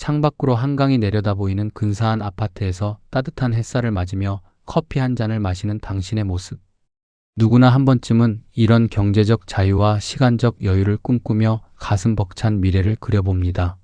창밖으로 한강이 내려다 보이는 근사한 아파트에서 따뜻한 햇살을 맞으며 커피 한 잔을 마시는 당신의 모습. 누구나 한 번쯤은 이런 경제적 자유와 시간적 여유를 꿈꾸며 가슴 벅찬 미래를 그려봅니다.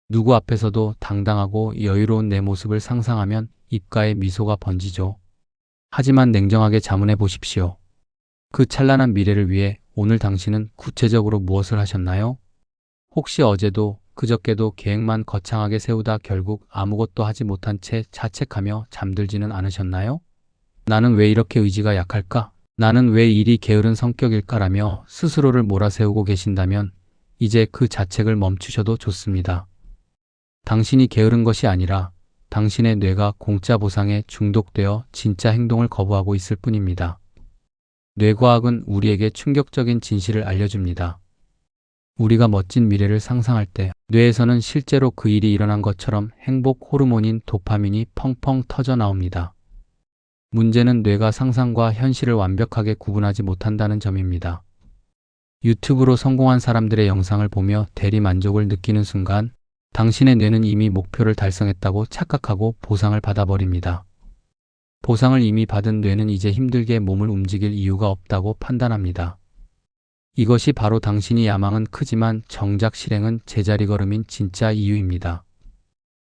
누구 앞에서도 당당하고 여유로운 내 모습을 상상하면 입가에 미소가 번지죠. 하지만 냉정하게 자문해 보십시오. 그 찬란한 미래를 위해 오늘 당신은 구체적으로 무엇을 하셨나요? 혹시 어제도 그저께도 계획만 거창하게 세우다 결국 아무것도 하지 못한 채 자책하며 잠들지는 않으셨나요? 나는 왜 이렇게 의지가 약할까? 나는 왜 이리 게으른 성격일까라며 스스로를 몰아세우고 계신다면 이제 그 자책을 멈추셔도 좋습니다. 당신이 게으른 것이 아니라 당신의 뇌가 공짜 보상에 중독되어 진짜 행동을 거부하고 있을 뿐입니다. 뇌과학은 우리에게 충격적인 진실을 알려줍니다. 우리가 멋진 미래를 상상할 때 뇌에서는 실제로 그 일이 일어난 것처럼 행복 호르몬인 도파민이 펑펑 터져 나옵니다. 문제는 뇌가 상상과 현실을 완벽하게 구분하지 못한다는 점입니다. 유튜브로 성공한 사람들의 영상을 보며 대리 만족을 느끼는 순간 당신의 뇌는 이미 목표를 달성했다고 착각하고 보상을 받아버립니다. 보상을 이미 받은 뇌는 이제 힘들게 몸을 움직일 이유가 없다고 판단합니다. 이것이 바로 당신이 야망은 크지만 정작 실행은 제자리 걸음인 진짜 이유입니다.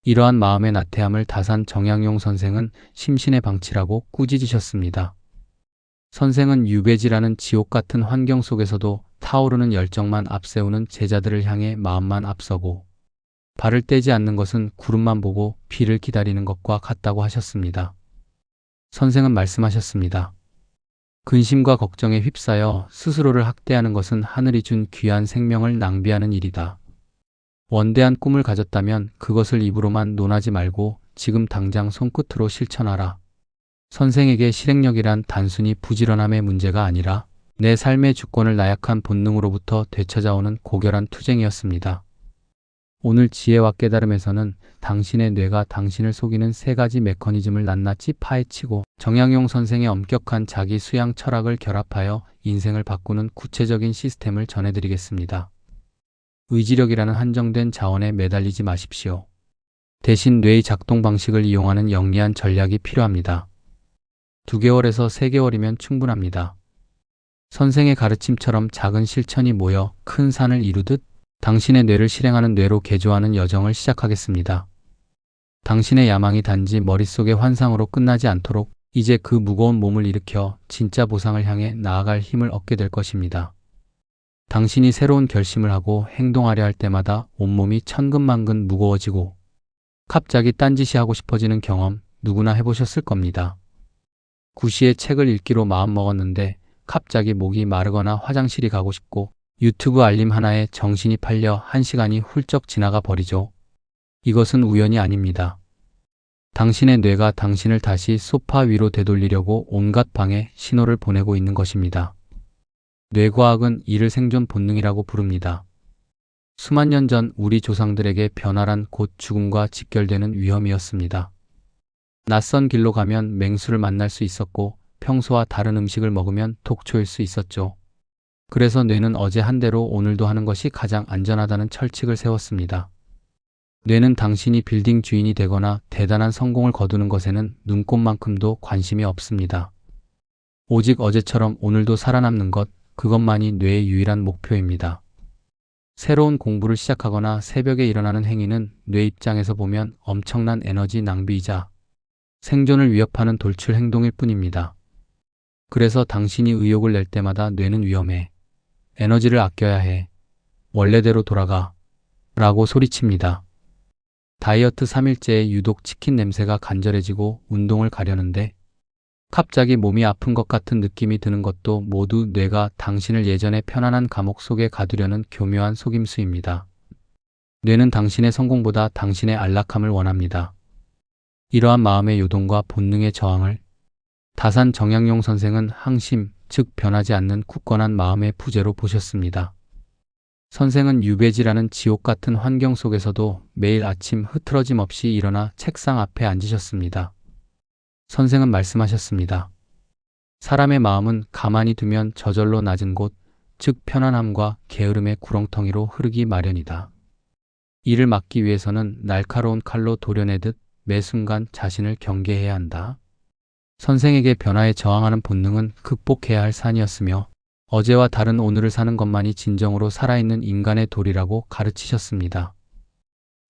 이러한 마음의 나태함을 다산 정약용 선생은 심신의 방치라고 꾸짖으셨습니다. 선생은 유배지라는 지옥 같은 환경 속에서도 타오르는 열정만 앞세우는 제자들을 향해 마음만 앞서고 발을 떼지 않는 것은 구름만 보고 비를 기다리는 것과 같다고 하셨습니다. 선생은 말씀하셨습니다. 근심과 걱정에 휩싸여 스스로를 학대하는 것은 하늘이 준 귀한 생명을 낭비하는 일이다. 원대한 꿈을 가졌다면 그것을 입으로만 논하지 말고 지금 당장 손끝으로 실천하라. 선생에게 실행력이란 단순히 부지런함의 문제가 아니라 내 삶의 주권을 나약한 본능으로부터 되찾아오는 고결한 투쟁이었습니다. 오늘 지혜와 깨달음에서는 당신의 뇌가 당신을 속이는 3가지 메커니즘을 낱낱이 파헤치고 정약용 선생의 엄격한 자기 수양 철학을 결합하여 인생을 바꾸는 구체적인 시스템을 전해드리겠습니다. 의지력이라는 한정된 자원에 매달리지 마십시오. 대신 뇌의 작동 방식을 이용하는 영리한 전략이 필요합니다. 2개월에서 3개월이면 충분합니다. 선생의 가르침처럼 작은 실천이 모여 큰 산을 이루듯 당신의 뇌를 실행하는 뇌로 개조하는 여정을 시작하겠습니다. 당신의 야망이 단지 머릿속의 환상으로 끝나지 않도록 이제 그 무거운 몸을 일으켜 진짜 보상을 향해 나아갈 힘을 얻게 될 것입니다. 당신이 새로운 결심을 하고 행동하려 할 때마다 온몸이 천근만근 무거워지고 갑자기 딴짓이 하고 싶어지는 경험 누구나 해보셨을 겁니다. 구시의 책을 읽기로 마음먹었는데 갑자기 목이 마르거나 화장실이 가고 싶고 유튜브 알림 하나에 정신이 팔려 1시간이 훌쩍 지나가 버리죠. 이것은 우연이 아닙니다. 당신의 뇌가 당신을 다시 소파 위로 되돌리려고 온갖 방에 신호를 보내고 있는 것입니다. 뇌과학은 이를 생존 본능이라고 부릅니다. 수만 년 전 우리 조상들에게 변화란 곧 죽음과 직결되는 위험이었습니다. 낯선 길로 가면 맹수를 만날 수 있었고 평소와 다른 음식을 먹으면 독초일 수 있었죠. 그래서 뇌는 어제 한 대로 오늘도 하는 것이 가장 안전하다는 철칙을 세웠습니다. 뇌는 당신이 빌딩 주인이 되거나 대단한 성공을 거두는 것에는 눈꼽만큼도 관심이 없습니다. 오직 어제처럼 오늘도 살아남는 것, 그것만이 뇌의 유일한 목표입니다. 새로운 공부를 시작하거나 새벽에 일어나는 행위는 뇌 입장에서 보면 엄청난 에너지 낭비이자 생존을 위협하는 돌출 행동일 뿐입니다. 그래서 당신이 의욕을 낼 때마다 뇌는 위험해. 에너지를 아껴야 해. 원래대로 돌아가. 라고 소리칩니다. 다이어트 3일째에 유독 치킨 냄새가 간절해지고 운동을 가려는데 갑자기 몸이 아픈 것 같은 느낌이 드는 것도 모두 뇌가 당신을 예전의 편안한 감옥 속에 가두려는 교묘한 속임수입니다. 뇌는 당신의 성공보다 당신의 안락함을 원합니다. 이러한 마음의 요동과 본능의 저항을 다산 정약용 선생은 항심, 즉 변하지 않는 굳건한 마음의 부재로 보셨습니다. 선생은 유배지라는 지옥 같은 환경 속에서도 매일 아침 흐트러짐 없이 일어나 책상 앞에 앉으셨습니다. 선생은 말씀하셨습니다. 사람의 마음은 가만히 두면 저절로 낮은 곳, 즉 편안함과 게으름의 구렁텅이로 흐르기 마련이다. 이를 막기 위해서는 날카로운 칼로 도려내듯 매 순간 자신을 경계해야 한다. 선생에게 변화에 저항하는 본능은 극복해야 할 산이었으며 어제와 다른 오늘을 사는 것만이 진정으로 살아있는 인간의 도리라고 가르치셨습니다.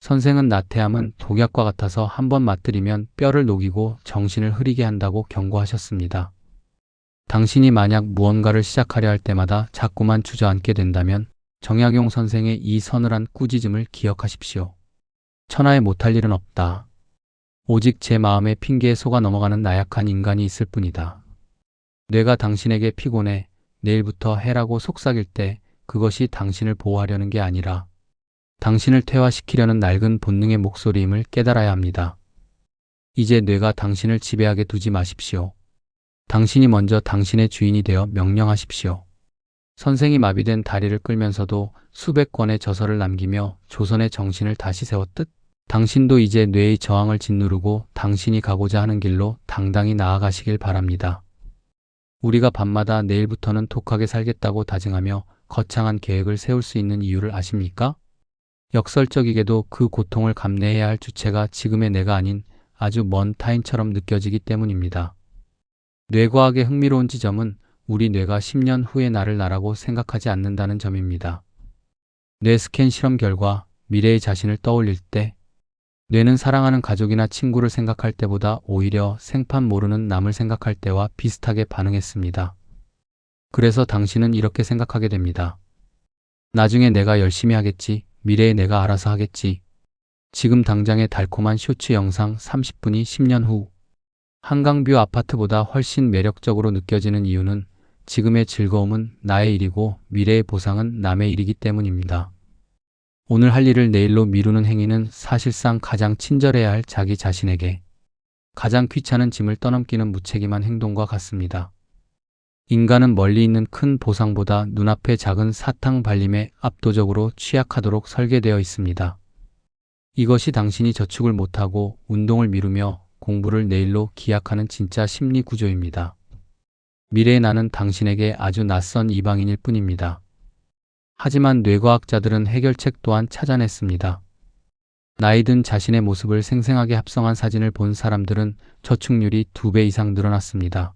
선생은 나태함은 독약과 같아서 한번 맞들이면 뼈를 녹이고 정신을 흐리게 한다고 경고하셨습니다. 당신이 만약 무언가를 시작하려 할 때마다 자꾸만 주저앉게 된다면 정약용 선생의 이 서늘한 꾸짖음을 기억하십시오. 천하에 못할 일은 없다. 오직 제 마음의 핑계에 속아 넘어가는 나약한 인간이 있을 뿐이다. 뇌가 당신에게 피곤해 내일부터 해라고 속삭일 때 그것이 당신을 보호하려는 게 아니라 당신을 퇴화시키려는 낡은 본능의 목소리임을 깨달아야 합니다. 이제 뇌가 당신을 지배하게 두지 마십시오. 당신이 먼저 당신의 주인이 되어 명령하십시오. 선생이 마비된 다리를 끌면서도 수백 권의 저서를 남기며 조선의 정신을 다시 세웠듯 당신도 이제 뇌의 저항을 짓누르고 당신이 가고자 하는 길로 당당히 나아가시길 바랍니다. 우리가 밤마다 내일부터는 독하게 살겠다고 다짐하며 거창한 계획을 세울 수 있는 이유를 아십니까? 역설적이게도 그 고통을 감내해야 할 주체가 지금의 내가 아닌 아주 먼 타인처럼 느껴지기 때문입니다. 뇌과학의 흥미로운 지점은 우리 뇌가 10년 후의 나를 나라고 생각하지 않는다는 점입니다. 뇌 스캔 실험 결과 미래의 자신을 떠올릴 때 뇌는 사랑하는 가족이나 친구를 생각할 때보다 오히려 생판 모르는 남을 생각할 때와 비슷하게 반응했습니다. 그래서 당신은 이렇게 생각하게 됩니다. 나중에 내가 열심히 하겠지. 미래에 내가 알아서 하겠지. 지금 당장의 달콤한 쇼츠 영상 30분이 10년 후 한강뷰 아파트보다 훨씬 매력적으로 느껴지는 이유는 지금의 즐거움은 나의 일이고 미래의 보상은 남의 일이기 때문입니다. 오늘 할 일을 내일로 미루는 행위는 사실상 가장 친절해야 할 자기 자신에게 가장 귀찮은 짐을 떠넘기는 무책임한 행동과 같습니다. 인간은 멀리 있는 큰 보상보다 눈앞의 작은 사탕 발림에 압도적으로 취약하도록 설계되어 있습니다. 이것이 당신이 저축을 못하고 운동을 미루며 공부를 내일로 기약하는 진짜 심리 구조입니다. 미래의 나는 당신에게 아주 낯선 이방인일 뿐입니다. 하지만 뇌과학자들은 해결책 또한 찾아냈습니다. 나이 든 자신의 모습을 생생하게 합성한 사진을 본 사람들은 저축률이 2배 이상 늘어났습니다.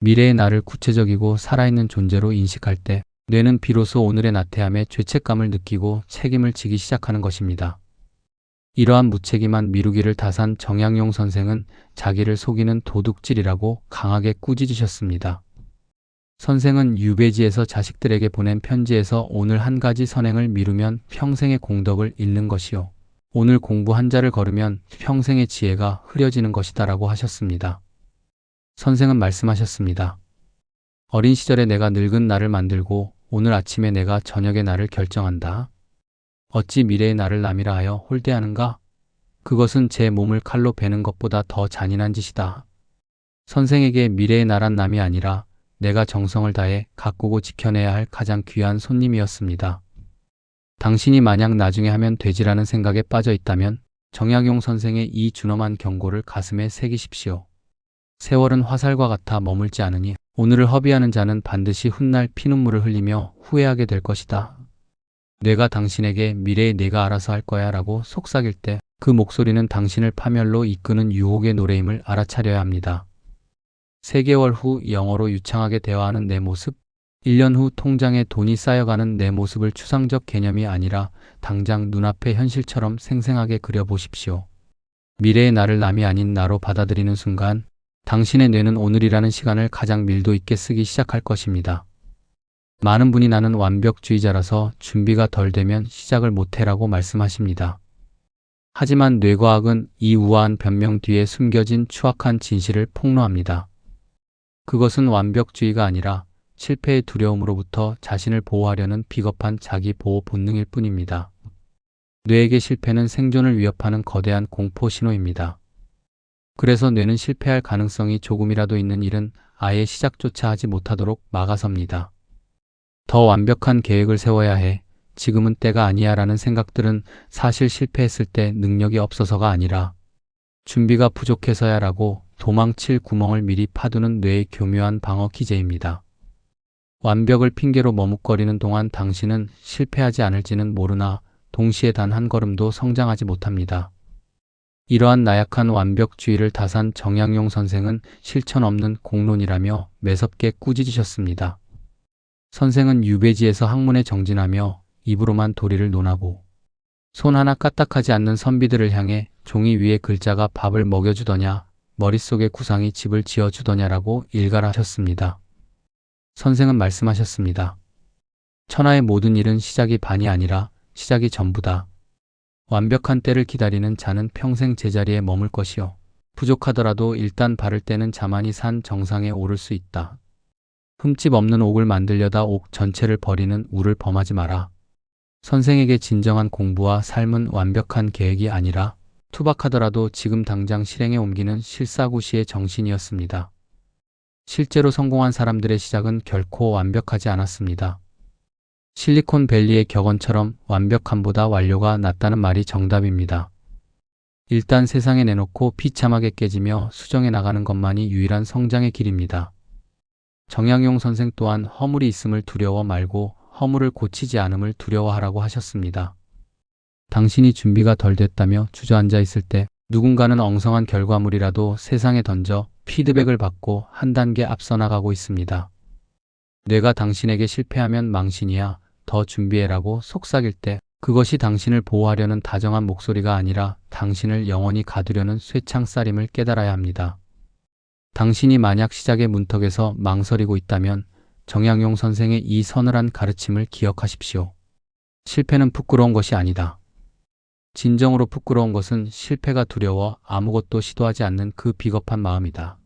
미래의 나를 구체적이고 살아있는 존재로 인식할 때 뇌는 비로소 오늘의 나태함에 죄책감을 느끼고 책임을 지기 시작하는 것입니다. 이러한 무책임한 미루기를 다산 정약용 선생은 자기를 속이는 도둑질이라고 강하게 꾸짖으셨습니다. 선생은 유배지에서 자식들에게 보낸 편지에서 오늘 한 가지 선행을 미루면 평생의 공덕을 잃는 것이요. 오늘 공부 한 자를 걸으면 평생의 지혜가 흐려지는 것이다라고 하셨습니다. 선생은 말씀하셨습니다. 어린 시절에 내가 늙은 나를 만들고 오늘 아침에 내가 저녁의 나를 결정한다. 어찌 미래의 나를 남이라 하여 홀대하는가? 그것은 제 몸을 칼로 베는 것보다 더 잔인한 짓이다. 선생에게 미래의 나란 남이 아니라 내가 정성을 다해 가꾸고 지켜내야 할 가장 귀한 손님이었습니다. 당신이 만약 나중에 하면 되지라는 생각에 빠져 있다면 정약용 선생의 이 준엄한 경고를 가슴에 새기십시오. 세월은 화살과 같아 머물지 않으니 오늘을 허비하는 자는 반드시 훗날 피눈물을 흘리며 후회하게 될 것이다. 뇌가 당신에게 미래에 내가 알아서 할 거야 라고 속삭일 때 그 목소리는 당신을 파멸로 이끄는 유혹의 노래임을 알아차려야 합니다. 3개월 후 영어로 유창하게 대화하는 내 모습, 1년 후 통장에 돈이 쌓여가는 내 모습을 추상적 개념이 아니라 당장 눈앞의 현실처럼 생생하게 그려보십시오. 미래의 나를 남이 아닌 나로 받아들이는 순간 당신의 뇌는 오늘이라는 시간을 가장 밀도 있게 쓰기 시작할 것입니다. 많은 분이 나는 완벽주의자라서 준비가 덜 되면 시작을 못해라고 말씀하십니다. 하지만 뇌과학은 이 우아한 변명 뒤에 숨겨진 추악한 진실을 폭로합니다. 그것은 완벽주의가 아니라 실패의 두려움으로부터 자신을 보호하려는 비겁한 자기 보호 본능일 뿐입니다. 뇌에게 실패는 생존을 위협하는 거대한 공포 신호입니다. 그래서 뇌는 실패할 가능성이 조금이라도 있는 일은 아예 시작조차 하지 못하도록 막아섭니다. 더 완벽한 계획을 세워야 해. 지금은 때가 아니야 라는 생각들은 사실 실패했을 때 능력이 없어서가 아니라 준비가 부족해서야 라고 도망칠 구멍을 미리 파두는 뇌의 교묘한 방어 기제입니다. 완벽을 핑계로 머뭇거리는 동안 당신은 실패하지 않을지는 모르나 동시에 단 한 걸음도 성장하지 못합니다. 이러한 나약한 완벽주의를 다산 정약용 선생은 실천 없는 공론이라며 매섭게 꾸짖으셨습니다. 선생은 유배지에서 학문에 정진하며 입으로만 도리를 논하고 손 하나 까딱하지 않는 선비들을 향해 종이 위에 글자가 밥을 먹여주더냐, 머릿속에 구상이 집을 지어주더냐라고 일갈하셨습니다. 선생은 말씀하셨습니다. 천하의 모든 일은 시작이 반이 아니라 시작이 전부다. 완벽한 때를 기다리는 자는 평생 제자리에 머물 것이요. 부족하더라도 일단 바를 때는 자만이 산 정상에 오를 수 있다. 흠집 없는 옥을 만들려다 옥 전체를 버리는 우를 범하지 마라. 선생에게 진정한 공부와 삶은 완벽한 계획이 아니라 투박하더라도 지금 당장 실행에 옮기는 실사구시의 정신이었습니다. 실제로 성공한 사람들의 시작은 결코 완벽하지 않았습니다. 실리콘밸리의 격언처럼 완벽함보다 완료가 낫다는 말이 정답입니다. 일단 세상에 내놓고 비참하게 깨지며 수정해 나가는 것만이 유일한 성장의 길입니다. 정약용 선생 또한 허물이 있음을 두려워 말고 허물을 고치지 않음을 두려워하라고 하셨습니다. 당신이 준비가 덜 됐다며 주저앉아 있을 때 누군가는 엉성한 결과물이라도 세상에 던져 피드백을 받고 한 단계 앞서 나가고 있습니다. 뇌가 당신에게 실패하면 망신이야, 더 준비해라고 속삭일 때 그것이 당신을 보호하려는 다정한 목소리가 아니라 당신을 영원히 가두려는 쇠창살임을 깨달아야 합니다. 당신이 만약 시작의 문턱에서 망설이고 있다면 정약용 선생의 이 서늘한 가르침을 기억하십시오. 실패는 부끄러운 것이 아니다. 진정으로 부끄러운 것은 실패가 두려워 아무것도 시도하지 않는 그 비겁한 마음이다.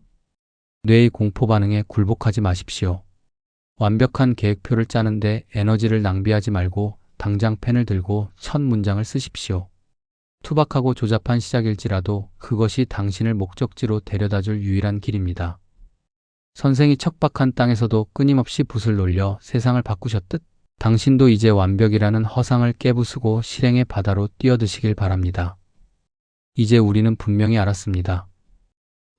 뇌의 공포 반응에 굴복하지 마십시오. 완벽한 계획표를 짜는데 에너지를 낭비하지 말고 당장 펜을 들고 첫 문장을 쓰십시오. 투박하고 조잡한 시작일지라도 그것이 당신을 목적지로 데려다줄 유일한 길입니다. 선생이 척박한 땅에서도 끊임없이 붓을 놀려 세상을 바꾸셨듯 당신도 이제 완벽이라는 허상을 깨부수고 실행의 바다로 뛰어드시길 바랍니다. 이제 우리는 분명히 알았습니다.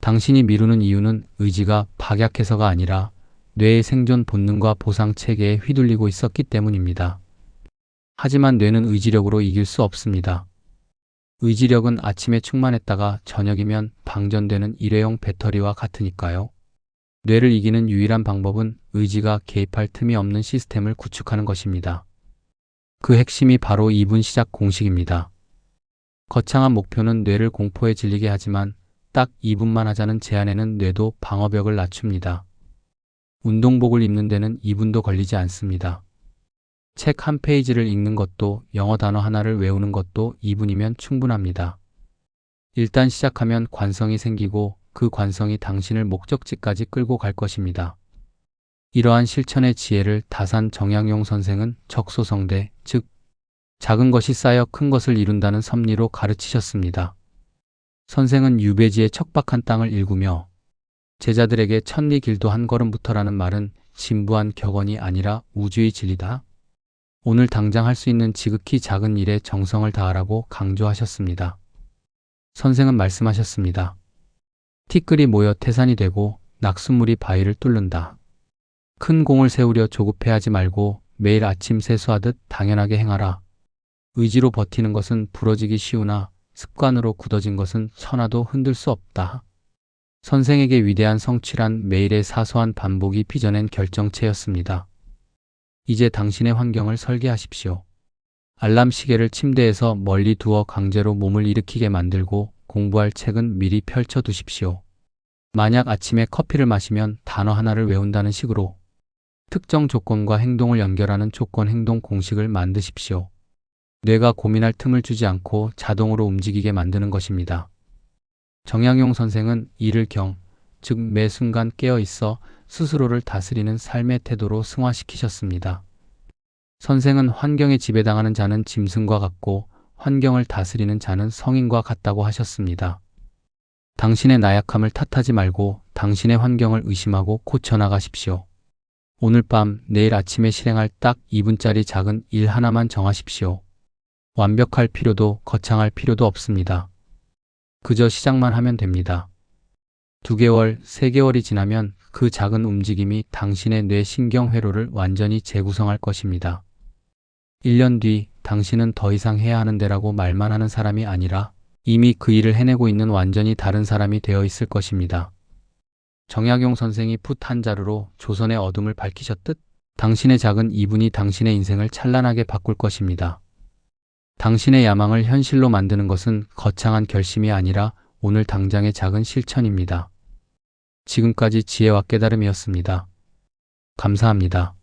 당신이 미루는 이유는 의지가 박약해서가 아니라 뇌의 생존 본능과 보상 체계에 휘둘리고 있었기 때문입니다. 하지만 뇌는 의지력으로 이길 수 없습니다. 의지력은 아침에 충만했다가 저녁이면 방전되는 일회용 배터리와 같으니까요. 뇌를 이기는 유일한 방법은 의지가 개입할 틈이 없는 시스템을 구축하는 것입니다. 그 핵심이 바로 2분 시작 공식입니다. 거창한 목표는 뇌를 공포에 질리게 하지만 딱 2분만 하자는 제안에는 뇌도 방어벽을 낮춥니다. 운동복을 입는 데는 2분도 걸리지 않습니다. 책 한 페이지를 읽는 것도 영어 단어 하나를 외우는 것도 2분이면 충분합니다. 일단 시작하면 관성이 생기고 그 관성이 당신을 목적지까지 끌고 갈 것입니다. 이러한 실천의 지혜를 다산 정약용 선생은 적소성대, 즉 작은 것이 쌓여 큰 것을 이룬다는 섭리로 가르치셨습니다. 선생은 유배지의 척박한 땅을 일구며 제자들에게 천리 길도 한 걸음부터라는 말은 진부한 격언이 아니라 우주의 진리다. 오늘 당장 할 수 있는 지극히 작은 일에 정성을 다하라고 강조하셨습니다. 선생은 말씀하셨습니다. 티끌이 모여 태산이 되고 낙숫물이 바위를 뚫는다. 큰 공을 세우려 조급해하지 말고 매일 아침 세수하듯 당연하게 행하라. 의지로 버티는 것은 부러지기 쉬우나 습관으로 굳어진 것은 천하도 흔들 수 없다. 선생에게 위대한 성취란 매일의 사소한 반복이 빚어낸 결정체였습니다. 이제 당신의 환경을 설계하십시오. 알람 시계를 침대에서 멀리 두어 강제로 몸을 일으키게 만들고 공부할 책은 미리 펼쳐 두십시오. 만약 아침에 커피를 마시면 단어 하나를 외운다는 식으로 특정 조건과 행동을 연결하는 조건-행동 공식을 만드십시오. 뇌가 고민할 틈을 주지 않고 자동으로 움직이게 만드는 것입니다. 정약용 선생은 이를 즉 매 순간 깨어있어 스스로를 다스리는 삶의 태도로 승화시키셨습니다. 선생은 환경에 지배당하는 자는 짐승과 같고 환경을 다스리는 자는 성인과 같다고 하셨습니다. 당신의 나약함을 탓하지 말고 당신의 환경을 의심하고 고쳐나가십시오. 오늘 밤, 내일 아침에 실행할 딱 2분짜리 작은 일 하나만 정하십시오. 완벽할 필요도 거창할 필요도 없습니다. 그저 시작만 하면 됩니다. 2개월, 3개월이 지나면 그 작은 움직임이 당신의 뇌 신경회로를 완전히 재구성할 것입니다. 1년 뒤 당신은 더 이상 해야 하는데라고 말만 하는 사람이 아니라 이미 그 일을 해내고 있는 완전히 다른 사람이 되어 있을 것입니다. 정약용 선생이 풋 한 자루로 조선의 어둠을 밝히셨듯 당신의 작은 이분이 당신의 인생을 찬란하게 바꿀 것입니다. 당신의 야망을 현실로 만드는 것은 거창한 결심이 아니라 오늘 당장의 작은 실천입니다. 지금까지 지혜와 깨달음이었습니다. 감사합니다.